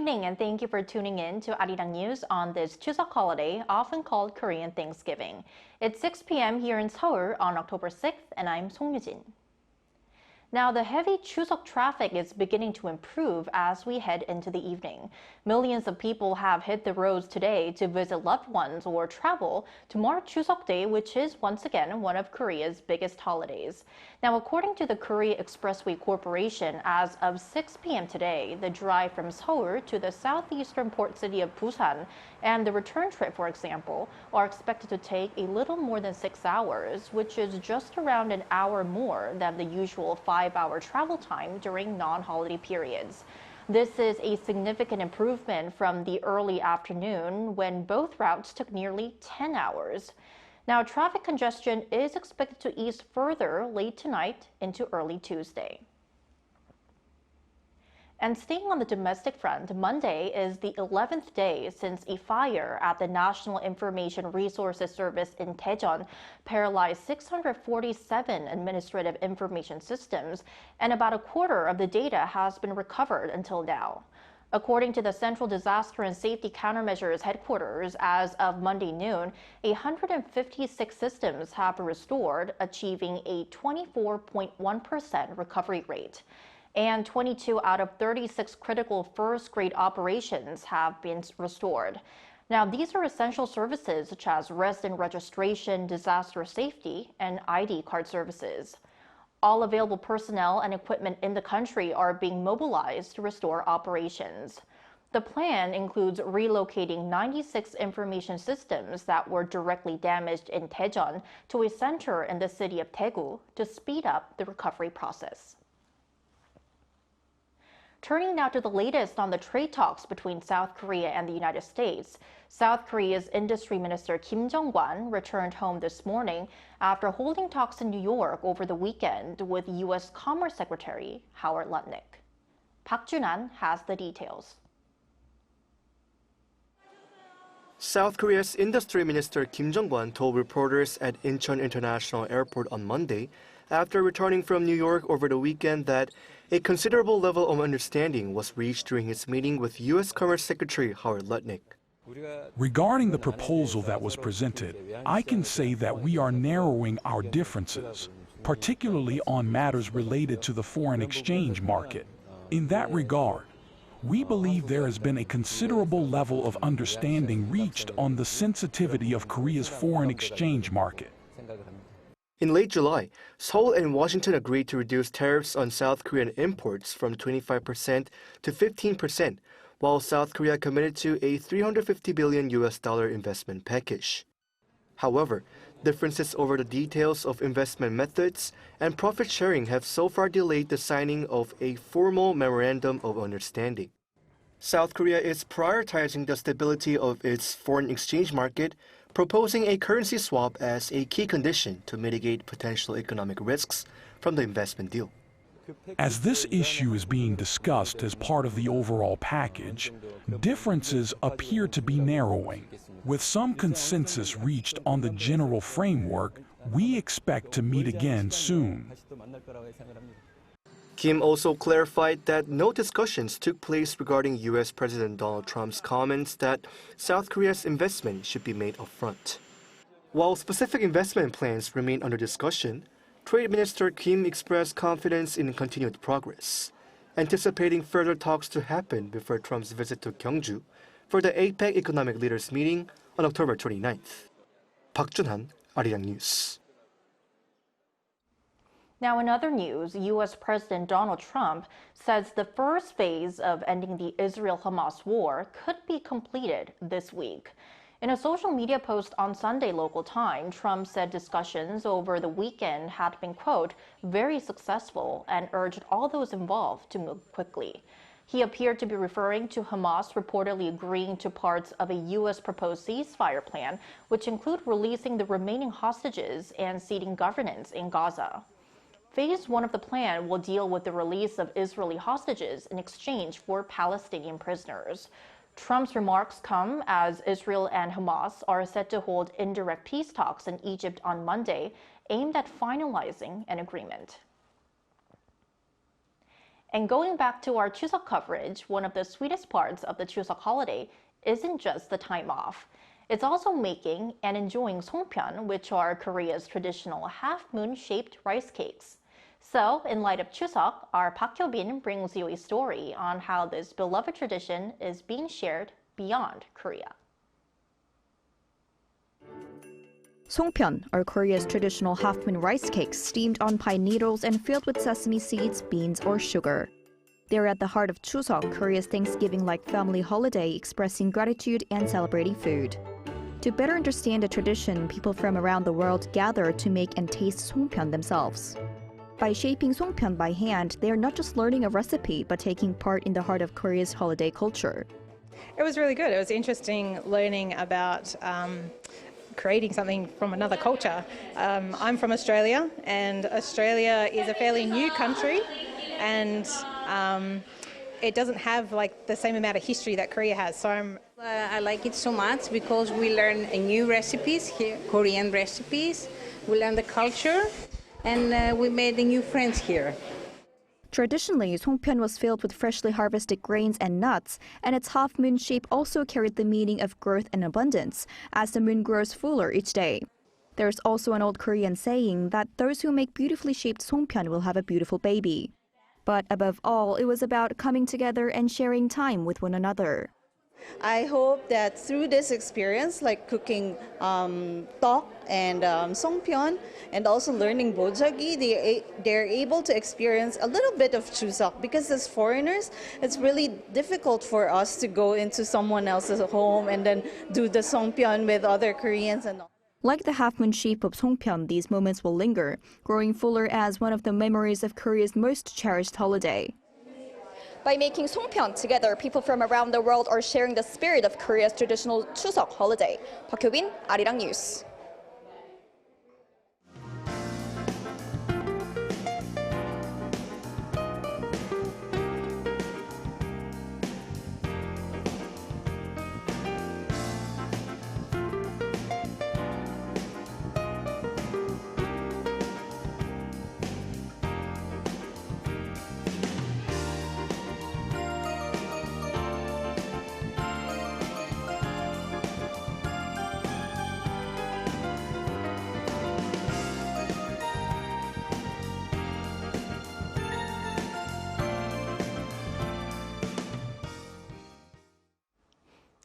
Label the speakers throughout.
Speaker 1: evening and thank you for tuning in to Arirang News on this Chuseok holiday, often called Korean Thanksgiving. It's 6 p.m. here in Seoul on October 6th, and I'm Song Yujin. Now, the heavy Chuseok traffic is beginning to improve as we head into the evening. Millions of people have hit the roads today to visit loved ones or travel to mark Chuseok Day, which is once again one of Korea's biggest holidays. Now, according to the Korea Expressway Corporation, as of 6 p.m. today, the drive from Seoul to the southeastern port city of Busan and the return trip, for example, are expected to take a little more than 6 hours, which is just around an hour more than the usual 5-hour travel time during non-holiday periods. This is a significant improvement from the early afternoon when both routes took nearly 10 hours. Now, traffic congestion is expected to ease further late tonight into early Tuesday. And staying on the domestic front, Monday is the 11th day since a fire at the National Information Resources Service in Daejeon paralyzed 647 administrative information systems, and about a quarter of the data has been recovered until now. According to the Central Disaster and Safety Countermeasures Headquarters, as of Monday noon, 156 systems have been restored, achieving a 24.1% recovery rate. And 22 out of 36 critical first-grade operations have been restored. Now, these are essential services such as resident registration, disaster safety, and ID card services. All available personnel and equipment in the country are being mobilized to restore operations. The plan includes relocating 96 information systems that were directly damaged in Daejeon to a center in the city of Daegu to speed up the recovery process. Turning now to the latest on the trade talks between South Korea and the United States. South Korea's Industry Minister Kim Jong-un returned home this morning after holding talks in New York over the weekend with U.S. Commerce Secretary Howard Lutnick. Park Jun-han has the details.
Speaker 2: South Korea's Industry Minister Kim Jong-un told reporters at Incheon International Airport on Monday, after returning from New York over the weekend, that a considerable level of understanding was reached during his meeting with U.S. Commerce Secretary Howard Lutnick.
Speaker 3: Regarding the proposal that was presented, I can say that we are narrowing our differences, particularly on matters related to the foreign exchange market. In that regard, we believe there has been a considerable level of understanding reached on the sensitivity of Korea's foreign exchange market.
Speaker 2: In late July, Seoul and Washington agreed to reduce tariffs on South Korean imports from 25% to 15%, while South Korea committed to a $350 billion investment package. However, differences over the details of investment methods and profit sharing have so far delayed the signing of a formal memorandum of understanding. South Korea is prioritizing the stability of its foreign exchange market, proposing a currency swap as a key condition to mitigate potential economic risks from the investment deal.
Speaker 3: As this issue is being discussed as part of the overall package, differences appear to be narrowing. With some consensus reached on the general framework, we expect to meet again soon.
Speaker 2: Kim also clarified that no discussions took place regarding U.S. President Donald Trump's comments that South Korea's investment should be made upfront. While specific investment plans remain under discussion, Trade Minister Kim expressed confidence in continued progress, anticipating further talks to happen before Trump's visit to Gyeongju for the APEC Economic Leaders Meeting on October 29th. Park Jun-han, Arirang News.
Speaker 1: Now, in other news, U.S. President Donald Trump says the first phase of ending the Israel-Hamas war could be completed this week. In a social media post on Sunday local time, Trump said discussions over the weekend had been, quote, very successful, and urged all those involved to move quickly. He appeared to be referring to Hamas reportedly agreeing to parts of a U.S. proposed ceasefire plan, which include releasing the remaining hostages and ceding governance in Gaza. Phase 1 of the plan will deal with the release of Israeli hostages in exchange for Palestinian prisoners. Trump's remarks come as Israel and Hamas are set to hold indirect peace talks in Egypt on Monday, aimed at finalizing an agreement. And going back to our Chuseok coverage, one of the sweetest parts of the Chuseok holiday isn't just the time off. It's also making and enjoying songpyeon, which are Korea's traditional half-moon-shaped rice cakes. So, in light of Chuseok, our Park Hyo-bin brings you a story on how this beloved tradition is being shared beyond Korea.
Speaker 4: Songpyeon are Korea's traditional half-moon rice cakes steamed on pine needles and filled with sesame seeds, beans, or sugar. They're at the heart of Chuseok, Korea's Thanksgiving-like family holiday expressing gratitude and celebrating food. To better understand the tradition, people from around the world gather to make and taste songpyeon themselves. By shaping songpyeon by hand, they are not just learning a recipe, but taking part in the heart of Korea's holiday culture.
Speaker 5: It was really good. It was interesting learning about creating something from another culture. I'm from Australia, and Australia is a fairly new country, and it doesn't have like the same amount of history that Korea has. So
Speaker 6: I like it so much because we learn new recipes here, Korean recipes. We learn the culture, and we made new friends here.
Speaker 4: Traditionally, songpyeon was filled with freshly harvested grains and nuts, and its half-moon shape also carried the meaning of growth and abundance, as the moon grows fuller each day. There's also an old Korean saying that those who make beautifully shaped songpyeon will have a beautiful baby. But above all, it was about coming together and sharing time with one another.
Speaker 7: I hope that through this experience, like cooking tteok and songpyeon, and also learning bojagi, they're able to experience a little bit of Chuseok. Because as foreigners, it's really difficult for us to go into someone else's home and then do the songpyeon with other Koreans and all.
Speaker 4: Like the half-moon shape of songpyeon, these moments will linger, growing fuller as one of the memories of Korea's most cherished holiday. By making songpyeon together, people from around the world are sharing the spirit of Korea's traditional Chuseok holiday. Park Hyo-bin, Arirang News.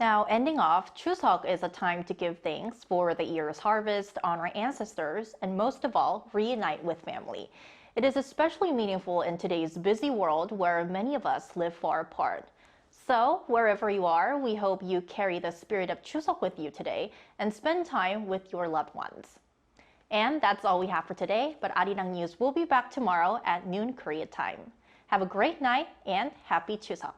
Speaker 1: Now, ending off, Chuseok is a time to give thanks for the year's harvest, honor ancestors, and most of all, reunite with family. It is especially meaningful in today's busy world where many of us live far apart. So, wherever you are, we hope you carry the spirit of Chuseok with you today and spend time with your loved ones. And that's all we have for today, but Arirang News will be back tomorrow at noon Korea time. Have a great night and happy Chuseok!